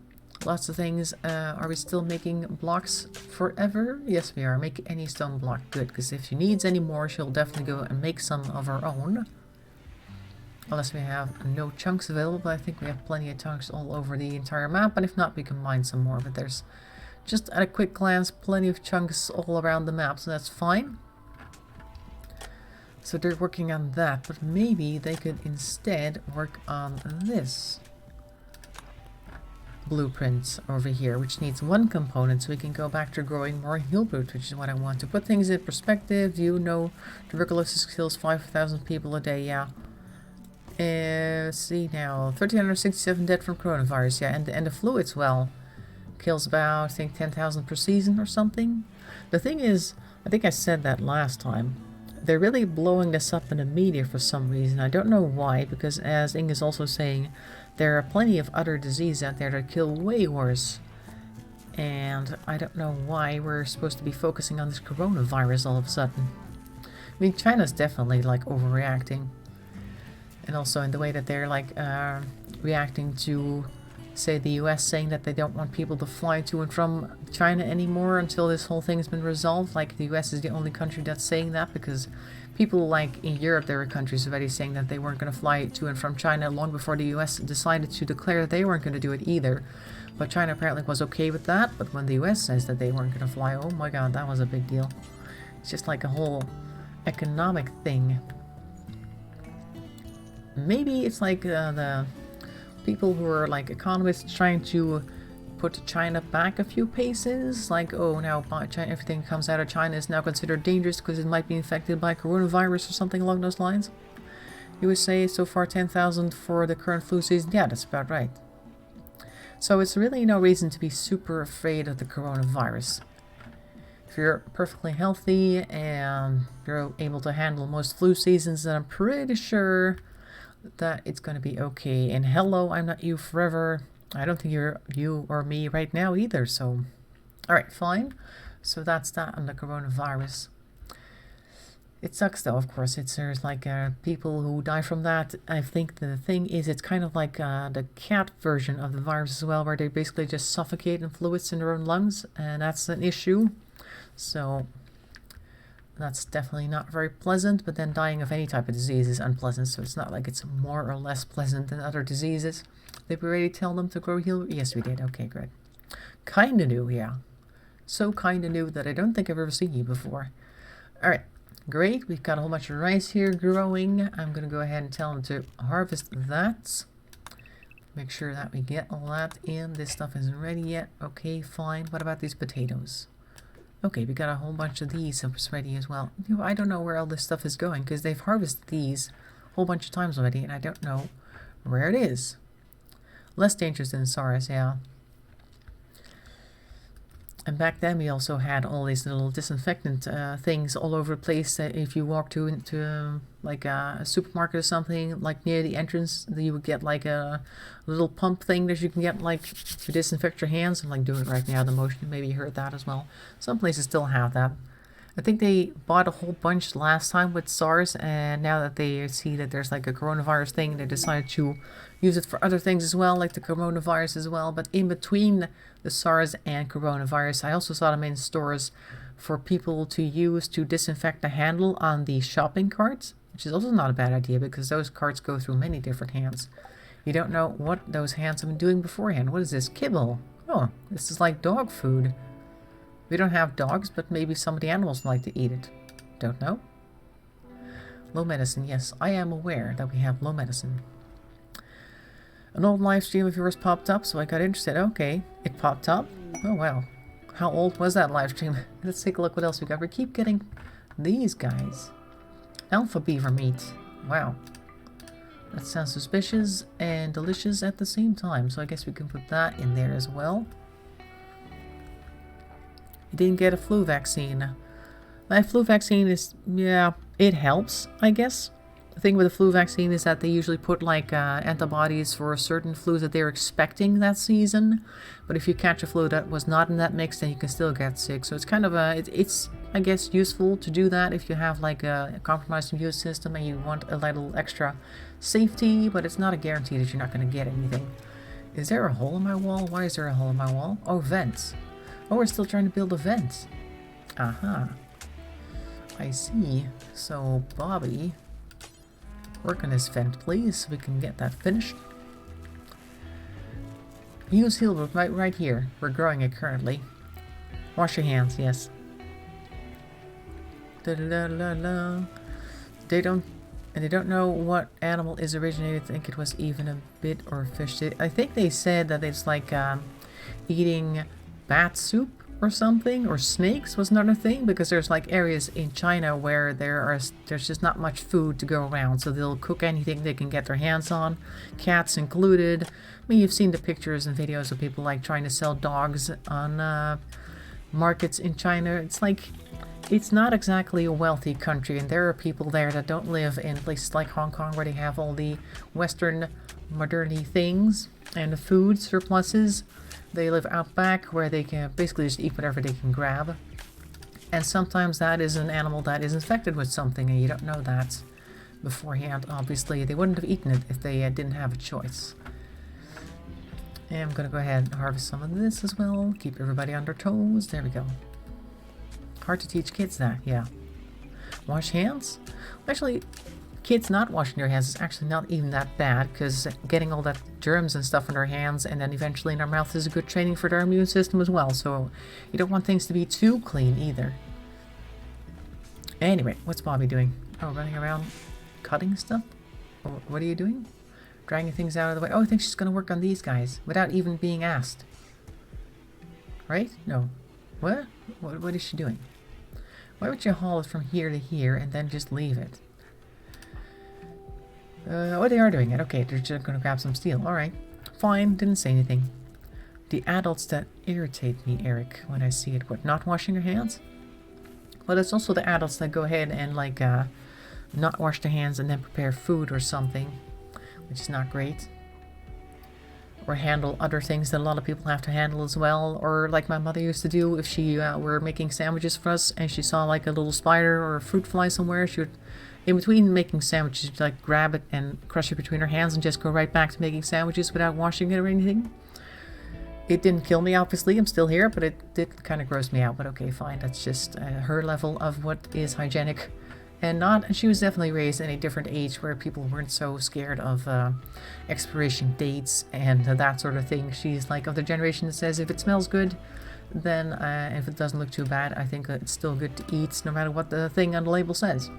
lots of things. Are we still making blocks forever? Yes, we are. Make any stone block. Good, because if she needs any more, she'll definitely go and make some of her own. Unless we have no chunks available, but I think we have plenty of chunks all over the entire map, and if not, we can mine some more. But there's, just at a quick glance, plenty of chunks all around the map, so that's fine. So they're working on that, but maybe they could instead work on this blueprint over here, which needs 1 component, so we can go back to growing more healroot, which is what I want. To put things in perspective, you know tuberculosis kills 5,000 people a day, yeah. Let's see now, 1,367 dead from coronavirus. Yeah, and the flu as well kills about, I think, 10,000 per season or something. The thing is, I think I said that last time. They're really blowing this up in the media for some reason. I don't know why, because as Ing is also saying, there are plenty of other diseases out there that kill way worse. And I don't know why we're supposed to be focusing on this coronavirus all of a sudden. I mean, China's definitely like overreacting. And also in the way that they're like reacting to, say, the US saying that they don't want people to fly to and from China anymore until this whole thing has been resolved. Like, the US is the only country that's saying that, because people like in Europe, there were countries already saying that they weren't going to fly to and from China long before the US decided to declare that they weren't going to do it either. But China apparently was okay with that, but when the US says that they weren't going to fly, oh my god, that was a big deal. It's just like a whole economic thing. Maybe it's like the people who are like economists trying to put China back a few paces. Like, oh, now China, everything comes out of China is now considered dangerous because it might be infected by coronavirus or something along those lines. You would say so far 10,000 for the current flu season. Yeah, that's about right. So it's really no reason to be super afraid of the coronavirus. If you're perfectly healthy and you're able to handle most flu seasons, then I'm pretty sure that it's going to be okay. And hello, I'm not you forever. I don't think you're you or me right now either. So, alright, fine. So that's that on the coronavirus. It sucks though, of course. There's like people who die from that. I think the thing is, it's kind of like the cat version of the virus as well, where they basically just suffocate in fluids in their own lungs, and that's an issue. So that's definitely not very pleasant, but then dying of any type of disease is unpleasant, so it's not like it's more or less pleasant than other diseases. Did we already tell them to grow heal? Yes, we did. Okay, great. Kinda new, yeah. So kinda new that I don't think I've ever seen you before. Alright. Great, we've got a whole bunch of rice here growing. I'm going to go ahead and tell them to harvest that. Make sure that we get all that in. This stuff isn't ready yet. Okay, fine. What about these potatoes? Okay, we got a whole bunch of these ready as well. I don't know where all this stuff is going, because they've harvested these a whole bunch of times already, and I don't know where it is. Less dangerous than SARS, yeah. And back then we also had all these little disinfectant things all over the place. If you walk into like a supermarket or something, like near the entrance, you would get like a little pump thing that you can get like to disinfect your hands. I'm like doing it right now, the motion. Maybe you heard that as well. Some places still have that. I think they bought a whole bunch last time with SARS, and now that they see that there's like a coronavirus thing, they decided to use it for other things as well, like the coronavirus as well. But in between the SARS and coronavirus, I also saw them in stores for people to use to disinfect the handle on the shopping carts, which is also not a bad idea, because those carts go through many different hands. You don't know what those hands have been doing beforehand. What is this? Kibble. Oh, this is like dog food. We don't have dogs, but maybe some of the animals like to eat it. Don't know. Low medicine. Yes, I am aware that we have low medicine. An old live stream of yours popped up, so I got interested. Okay, it popped up. Oh, wow. How old was that live stream? Let's take a look what else we got. We keep getting these guys. Alpha beaver meat. Wow. That sounds suspicious and delicious at the same time, so I guess we can put that in there as well. You didn't get a flu vaccine. My flu vaccine is, yeah, it helps, I guess. The thing with the flu vaccine is that they usually put like antibodies for certain flus that they're expecting that season. But if you catch a flu that was not in that mix, then you can still get sick. So it's kind of it's I guess useful to do that if you have like a compromised immune system and you want a little extra safety, but it's not a guarantee that you're not going to get anything. Is there a hole in my wall? Why is there a hole in my wall? Oh, vents. Oh, we're still trying to build a vent. Aha. I see. So, Bobby, work on this vent, please, so we can get that finished. Use heal right here. We're growing it currently. Wash your hands, yes. Da -da -da -da -da. They don't know what animal is originated. I think it was even a bit or fish. I think they said that it's like eating bat soup or something, or snakes was another thing, because there's like areas in China where there's just not much food to go around, so they'll cook anything they can get their hands on, cats included. I mean, you've seen the pictures and videos of people like trying to sell dogs on markets in China. It's like, it's not exactly a wealthy country, and there are people there that don't live in places like Hong Kong where they have all the Western modernity things and the food surpluses. They live out back where they can basically just eat whatever they can grab. And sometimes that is an animal that is infected with something and you don't know that beforehand. Obviously, they wouldn't have eaten it if they didn't have a choice. And I'm going to go ahead and harvest some of this as well. Keep everybody on their toes. There we go. Hard to teach kids that, yeah. Wash hands? Actually, kids not washing their hands is actually not even that bad, because getting all that germs and stuff in their hands and then eventually in their mouth is a good training for their immune system as well. So you don't want things to be too clean either. Anyway, what's Bobby doing? Oh, running around cutting stuff? What are you doing? Dragging things out of the way. Oh, I think she's going to work on these guys without even being asked. Right? No. What? What is she doing? Why would you haul it from here to here and then just leave it? Oh, they are doing it. Okay, they're just going to grab some steel. Alright. Fine, didn't say anything. The adults that irritate me, Eric, when I see it. What, not washing their hands? Well, it's also the adults that go ahead and, like, not wash their hands and then prepare food or something, which is not great. Or handle other things that a lot of people have to handle as well. Or like my mother used to do, if she were making sandwiches for us and she saw like a little spider or a fruit fly somewhere, she would, in between making sandwiches, she'd like grab it and crush it between her hands and just go right back to making sandwiches without washing it or anything. It didn't kill me, obviously. I'm still here, but it did kind of gross me out. But okay, fine. That's just her level of what is hygienic and not. And she was definitely raised in a different age where people weren't so scared of expiration dates and that sort of thing. She's like of the generation that says if it smells good, then if it doesn't look too bad, I think it's still good to eat no matter what the thing on the label says.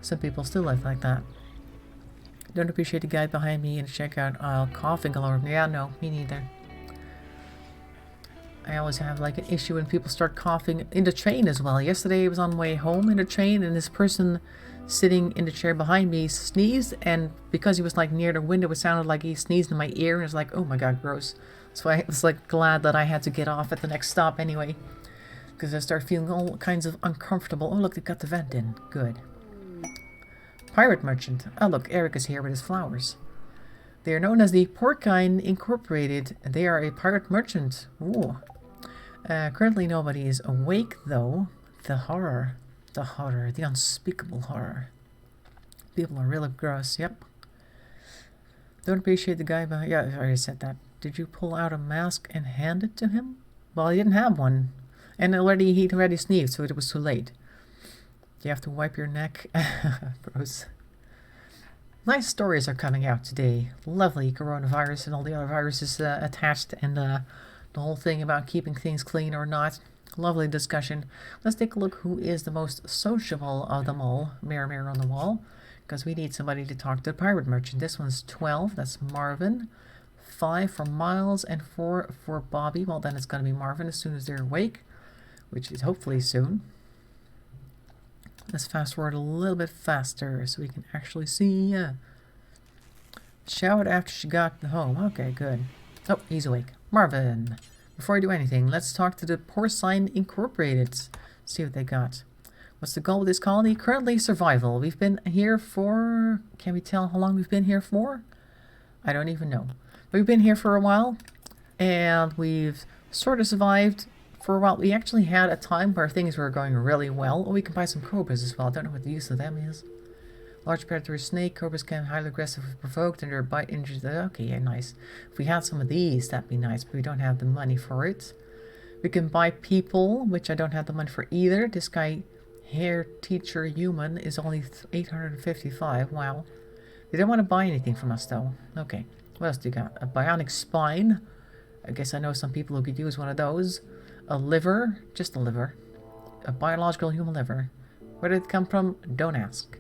Some people still live like that. Don't appreciate the guy behind me and check out coughing all over me. Yeah, no, me neither. I always have like an issue when people start coughing in the train as well. Yesterday I was on my way home in the train and this person sitting in the chair behind me sneezed, and because he was like near the window it sounded like he sneezed in my ear and it was like, oh my god, gross. So I was like glad that I had to get off at the next stop anyway, because I started feeling all kinds of uncomfortable. Oh look, they got the vent in. Good. Pirate merchant. Oh look, Eric is here with his flowers. They are known as the Porcine Incorporated. They are a pirate merchant. Ooh. Currently nobody is awake though. The horror, the unspeakable horror. People are really gross, yep. Don't appreciate the guy behind. Yeah, I already said that. Did you pull out a mask and hand it to him? Well, he didn't have one. And he'd already sneezed, so it was too late. You have to wipe your neck. Gross. Nice stories are coming out today. Lovely coronavirus and all the other viruses attached, and the whole thing about keeping things clean or not. Lovely discussion. Let's take a look who is the most sociable of them all. Mirror, mirror on the wall. Because we need somebody to talk to the pirate merchant. This one's 12. That's Marvin. 5 for Miles and 4 for Bobby. Well, then it's going to be Marvin as soon as they're awake, which is hopefully soon. Let's fast forward a little bit faster so we can actually see. Showered after she got home. Okay, good. Oh, he's awake. Marvin, before I do anything, let's talk to the Porcine Incorporated. See what they got. What's the goal of this colony? Currently survival. We've been here for... Can we tell how long we've been here for? I don't even know. We've been here for a while, and we've sort of survived for a while. We actually had a time where things were going really well. Oh, we can buy some cobras as well. I don't know what the use of them is. Large predatory snake. Cobras can highly aggressive if provoked and their bite injures the... Okay, yeah, nice. If we had some of these, that'd be nice, but we don't have the money for it. We can buy people, which I don't have the money for either. This guy, hair teacher human, is only 855. Wow. They don't want to buy anything from us, though. Okay. What else do you got? A bionic spine. I guess I know some people who could use one of those. A liver. Just a liver. A biological human liver. Where did it come from? Don't ask.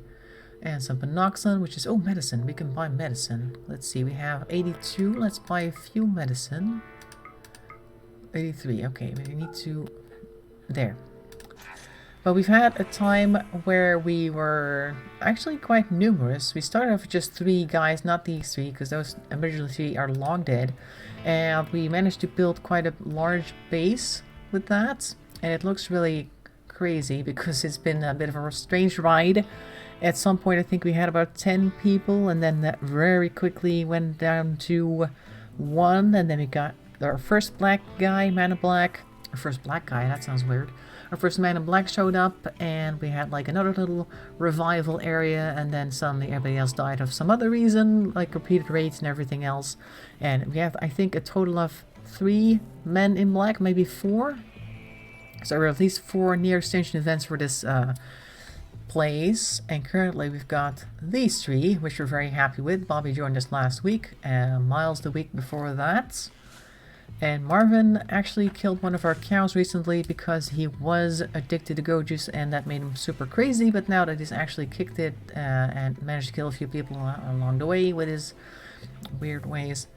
And some panoxin, which is... Oh, medicine. We can buy medicine. Let's see. We have 82. Let's buy a few medicine. 83. Okay, we need to... There. But we've had a time where we were actually quite numerous. We started off with just 3 guys, not these 3, because those original 3 are long dead. And we managed to build quite a large base with that. And it looks really crazy because it's been a bit of a strange ride. At some point I think we had about 10 people, and then that very quickly went down to 1, and then we got our first black guy, man in black. Our first black guy, that sounds weird. Our first man in black showed up, and we had like another little revival area, and then suddenly everybody else died of some other reason, like repeated raids and everything else. And we have, I think, a total of 3 men in black, maybe 4. So there are at least 4 near extinction events for this place, and currently we've got these 3, which we're very happy with. Bobby joined us last week, Miles the week before that. And Marvin actually killed one of our cows recently because he was addicted to goat juice, and that made him super crazy. But now that he's actually kicked it and managed to kill a few people along the way with his weird ways,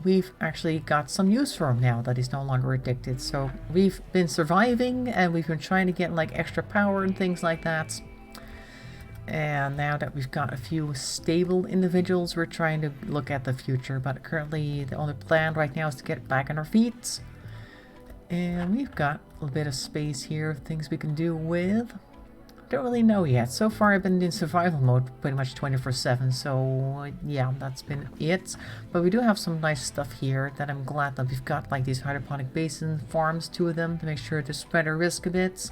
we've actually got some use for him now that he's no longer addicted. So we've been surviving, and we've been trying to get like extra power and things like that. And now that we've got a few stable individuals, we're trying to look at the future. But currently, the only plan right now is to get back on our feet. And we've got a little bit of space here, things we can do with. Don't really know yet. So far, I've been in survival mode pretty much 24/7. So, yeah, that's been it. But we do have some nice stuff here that I'm glad that we've got, like these hydroponic basin farms, 2 of them, to make sure to spread our risk a bit.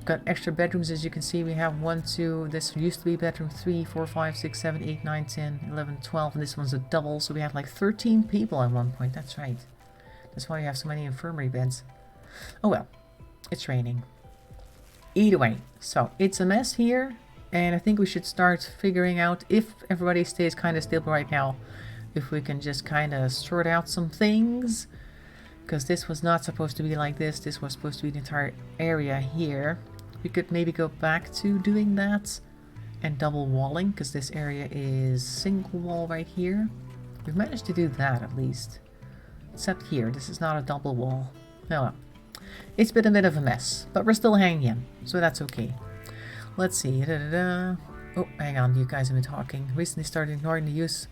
Got extra bedrooms, as you can see. We have 1, 2, this used to be bedroom 3, 4, 5, 6, 7, 8, 9, 10, 11, 12, and this one's a double, so we had like 13 people at one point. That's right. That's why we have so many infirmary beds. Oh well, it's raining. Either way, so it's a mess here, and I think we should start figuring out, if everybody stays kind of stable right now, if we can just kind of sort out some things. Because this was not supposed to be like this. This was supposed to be the entire area here. We could maybe go back to doing that and double walling, because this area is single wall right here. We've managed to do that at least. Except here, this is not a double wall. Oh well. It's been a bit of a mess, but we're still hanging in, so that's okay. Let's see. Oh, hang on, you guys have been talking. Recently started ignoring the use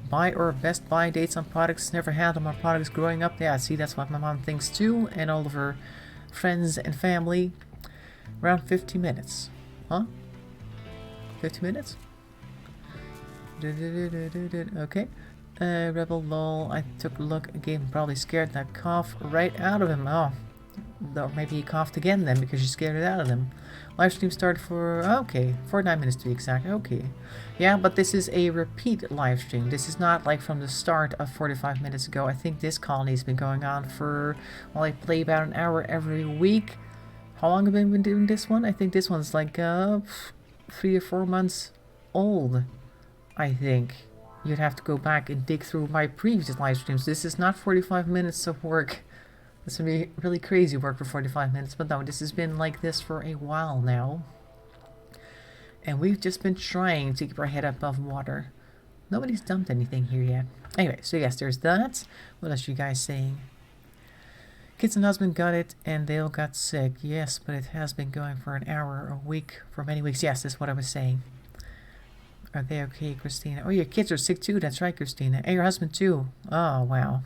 buy or best buy dates on products. Never had them on products growing up. Yeah, see, that's what my mom thinks too, and all of her friends and family. Around 50 minutes. Huh? 50 minutes? Okay. Rebel lol. I took a look again, probably scared that cough right out of him. Oh. Though maybe he coughed again then because you scared it out of him. Live stream started for, okay, 49 minutes to be exact. Okay. Yeah, but this is a repeat live stream. This is not like from the start of 45 minutes ago. I think this colony's been going on for, well, I play about an hour every week. How long have I been doing this one? I think this one's like 3 or 4 months old, I think. You'd have to go back and dig through my previous live streams. This is not 45 minutes of work. This would be really crazy work for 45 minutes, but no, this has been like this for a while now. And we've just been trying to keep our head above water. Nobody's dumped anything here yet. Anyway, so yes, there's that. What else are you guys saying? Kids and husband got it, and they all got sick. Yes, but it has been going for an hour a week, for many weeks. Yes, that's what I was saying. Are they okay, Christina? Oh, your kids are sick too. That's right, Christina. And your husband too. Oh, wow.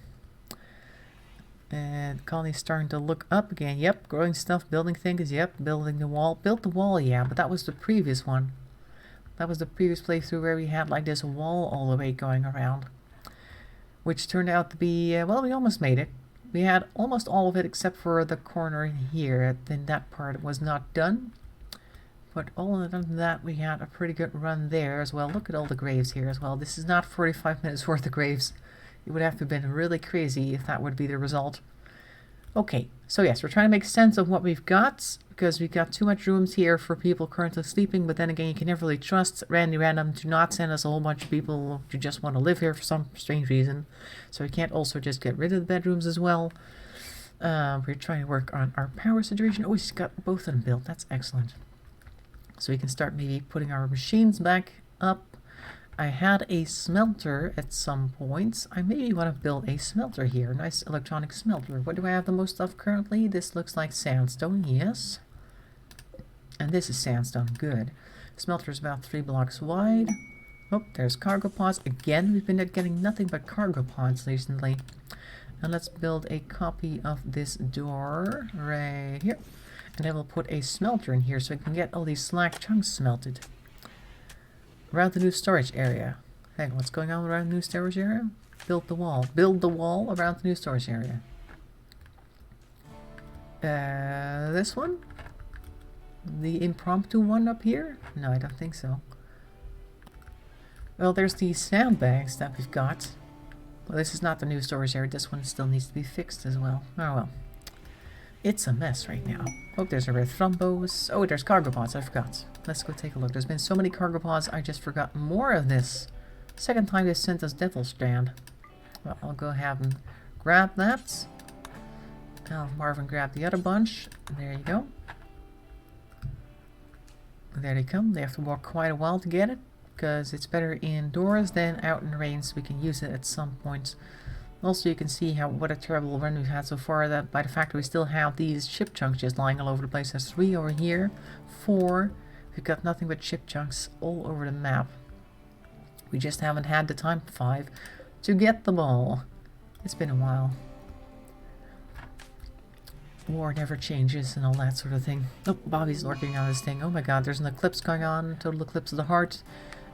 And the colony's starting to look up again. Yep, growing stuff, building things. Yep, building the wall. Built the wall, yeah, but that was the previous one. That was the previous playthrough where we had like this wall all the way going around. Which turned out to be, well, we almost made it. We had almost all of it except for the corner here. Then that part was not done. But all other than that, we had a pretty good run there as well. Look at all the graves here as well. This is not 45 minutes worth of graves. It would have to have been really crazy if that would be the result. Okay, so yes, we're trying to make sense of what we've got, because we've got too much rooms here for people currently sleeping, but then again, you can never really trust Random to not send us a whole bunch of people who just want to live here for some strange reason. So we can't also just get rid of the bedrooms as well. We're trying to work on our power situation. Oh, we've got both of them built. That's excellent. So we can start maybe putting our machines back up. I had a smelter at some points. I maybe want to build a smelter here. Nice electronic smelter. What do I have the most of currently? This looks like sandstone, yes. And this is sandstone, good. Smelter is about 3 blocks wide. Oh, there's cargo pods. Again, we've been getting nothing but cargo pods recently. And let's build a copy of this door right here. And then we'll put a smelter in here so we can get all these slag chunks smelted. Around the new storage area. Hey, what's going on around the new storage area? Build the wall. Build the wall around the new storage area. This one? The impromptu one up here? No, I don't think so. Well, there's these sandbags that we've got. Well, this is not the new storage area. This one still needs to be fixed as well. Oh well. It's a mess right now. Oh, there's a red thrombos. Oh, there's cargo pods. I forgot. Let's go take a look. There's been so many cargo pods. I just forgot more of this. Second time they sent us Devil Strand. Well, I'll go ahead and grab that. Now Marvin grab the other bunch. There you go. There they come. They have to walk quite a while to get it, because it's better indoors than out in the rain, so we can use it at some point. Also, you can see what a terrible run we've had so far, that by the fact that we still have these chip chunks just lying all over the place. There's 3 over here, 4. We've got nothing but chip chunks all over the map. We just haven't had the time, 5, to get them all. It's been a while. War never changes and all that sort of thing. Oh, Bobby's lurking on this thing. Oh my god, there's an eclipse going on. Total eclipse of the heart.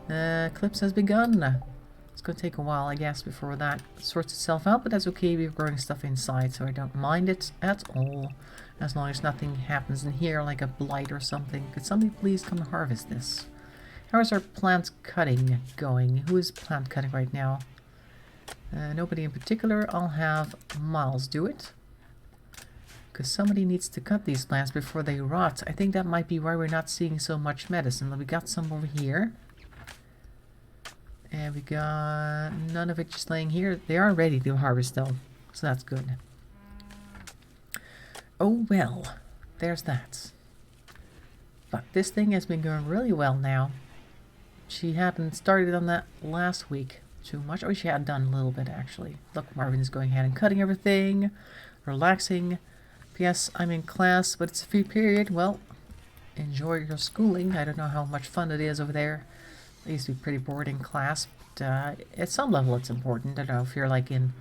Eclipse has begun. It's going to take a while, I guess, before that sorts itself out, but that's okay. We're growing stuff inside, so I don't mind it at all. As long as nothing happens in here, like a blight or something. Could somebody please come and harvest this? How is our plant cutting going? Who is plant cutting right now? Nobody in particular. I'll have Miles do it. Because somebody needs to cut these plants before they rot. I think that might be why we're not seeing so much medicine. We got some over here. And we got none of it just laying here. They are ready to harvest though, so that's good. Oh well, there's that. But this thing has been going really well now. She hadn't started on that last week too much. Oh, she had done a little bit actually. Look, Marvin's going ahead and cutting everything, relaxing. Yes, I'm in class, but it's a free period. Well, enjoy your schooling. I don't know how much fun it is over there. I used to be pretty bored in class, but at some level it's important. I don't know if you're like in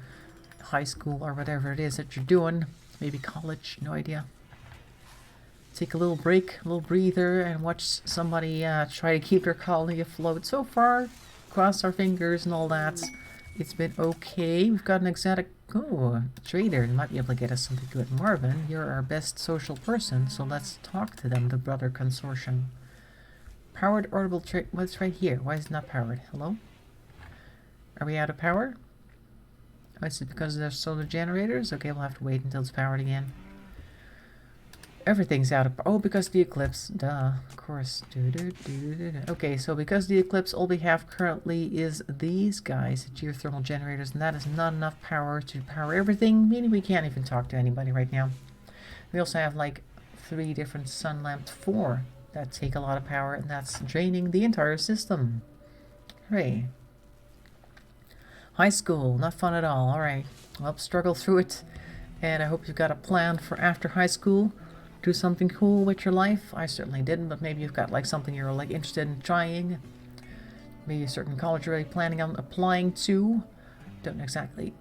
high school or whatever it is that you're doing. Maybe college, no idea. Take a little break, a little breather, and watch somebody try to keep their colony afloat. So far, cross our fingers and all that. It's been okay. We've got an exotic trader. They might be able to get us something good. Marvin, you're our best social person, so let's talk to them, the Brother Consortium. Powered orbital trade. What's right here? Why is it not powered? Hello? Are we out of power? Oh, is it because there's solar generators? Okay, we'll have to wait until it's powered again. Everything's out of power. Oh, because of the eclipse. Duh, of course. Okay, so because of the eclipse, all we have currently is these guys, geothermal generators, and that is not enough power to power everything, meaning we can't even talk to anybody right now. We also have like 3 different sun lamps, 4. That take a lot of power, and that's draining the entire system. Hooray. High school, not fun at all. Alright, well, struggle through it. And I hope you've got a plan for after high school. Do something cool with your life. I certainly didn't, but maybe you've got like something you're like interested in trying. Maybe a certain college you're really planning on applying to. Don't know exactly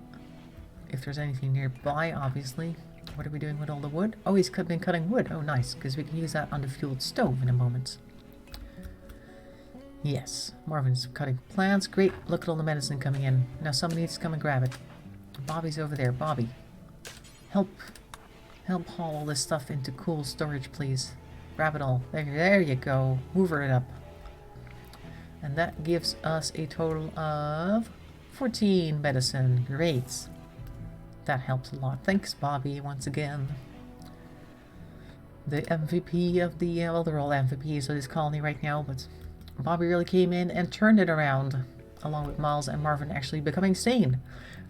if there's anything nearby, obviously. What are we doing with all the wood? Oh, he's been cutting wood. Oh, nice, because we can use that on the fueled stove in a moment. Yes, Marvin's cutting plants. Great, look at all the medicine coming in. Now somebody needs to come and grab it. Bobby's over there. Bobby, help haul all this stuff into cool storage, please. Grab it all. There you go. Hoover it up. And that gives us a total of 14 medicine. Great. That helps a lot. Thanks, Bobby, once again. The MVP of the... well, they're all MVPs of this colony right now, but Bobby really came in and turned it around, along with Miles and Marvin actually becoming sane.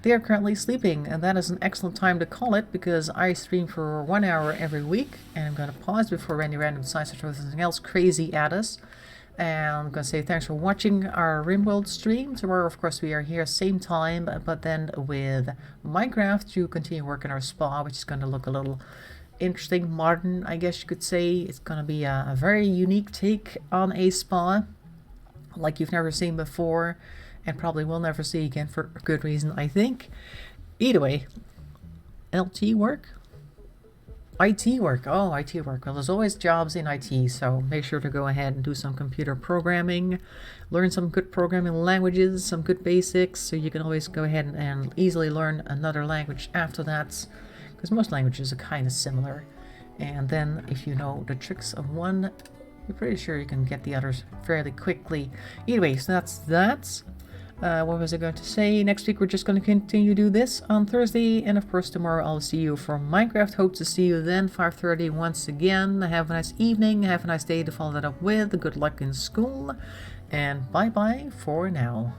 They are currently sleeping, and that is an excellent time to call it, because I stream for 1 hour every week, and I'm going to pause before Randy Random decides to throw something else crazy at us. And I'm going to say thanks for watching our RimWorld stream. Tomorrow, of course, we are here same time, but then with Minecraft to continue working our spa, which is going to look a little interesting, modern, I guess you could say. It's going to be a very unique take on a spa, like you've never seen before, and probably will never see again for a good reason, I think. Either way, LT work? IT work. Oh, IT work. Well, there's always jobs in IT, so make sure to go ahead and do some computer programming, learn some good programming languages, some good basics, so you can always go ahead and easily learn another language after that, because most languages are kind of similar. And then if you know the tricks of one, you're pretty sure you can get the others fairly quickly. Anyway, so that's that. What was I going to say? Next week we're just going to continue to do this on Thursday, and of course tomorrow I'll see you for Minecraft. Hope to see you then, 5:30 once again. Have a nice evening, have a nice day to follow that up with. Good luck in school, and bye bye for now.